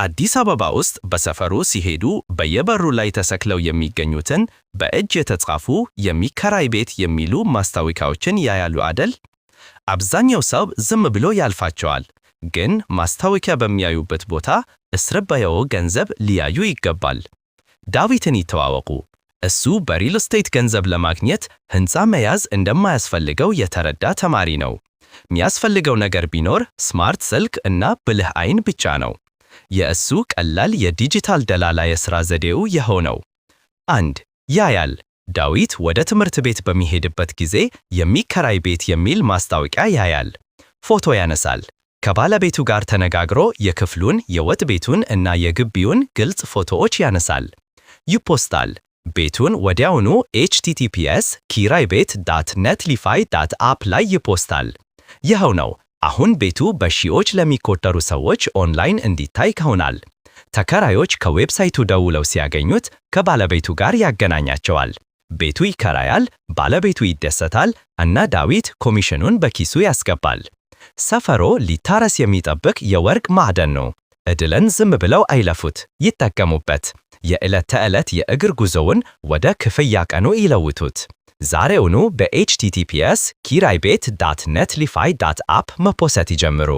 አዲስ አበባ ውስጥ በሰፈሩ ሲሄዱ በየበሩ ላይ ተሰቅለው የሚገኙትን በእጅ የተጻፉ የሚከራይ ቤት የሚሉ ማስታወቂያዎችን ያያሉ አደል? አብዛኛው ሰው ዝም ብሎ ያልፋቸዋል። ግን ማስታወቂያ በሚያዩበት ቦታ እስረባየው ገንዘብ ሊያዩ ይገባል። ዳዊትን ይተዋወቁ። እሱ በሪል ስቴት ገንዘብ ለማግኘት ህንፃ መያዝ እንደማያስፈልገው የተረዳ ተማሪ ነው። የሚያስፈልገው ነገር ቢኖር ስማርት ስልክ እና ብልህ አይን ብቻ ነው። የእሱ ቀላል የዲጂታል ደላላ የሥራ ዘዴው የሆነው 1. ያያል። ዳዊት ወደ ትምህርት ቤት በሚሄድበት ጊዜ የሚከራይ ቤት የሚል ማስታወቂያ ያያል። ፎቶ ያነሳል። ከባለቤቱ ጋር ተነጋግሮ የክፍሉን፣ የወጥ ቤቱን እና የግቢውን ግልጽ ፎቶዎች ያነሳል። ይፖስታል። ቤቱን ወዲያውኑ https://kiraybet.netlify.app ላይ ይፖስታል። ይኸው ነው። አሁን ቤቱ በሺዎች ለሚቆጠሩ ሰዎች ኦንላይን እንዲታይ ሆኗል። ተከራዮች ከዌብሳይቱ ደውለው ሲያገኙት ከባለቤቱ ጋር ያገናኛቸዋል። ቤቱ ይከራያል፣ ባለቤቱ ይደሰታል እና ዳዊት ኮሚሽኑን በኪሱ ያስገባል። ሰፈሮ ሊታረስ የሚጠብቅ የወርቅ ማዕደን ነው። እድልን ዝም ብለው አይለፉት፣ ይጠቀሙበት። የዕለት ተዕለት የእግር ጉዞውን ወደ ክፍያ ቀኑ ይለውጡት። ዛሬውኑ በhttps://kiraybet.netlify.app መፖሰት ይጀምሩ።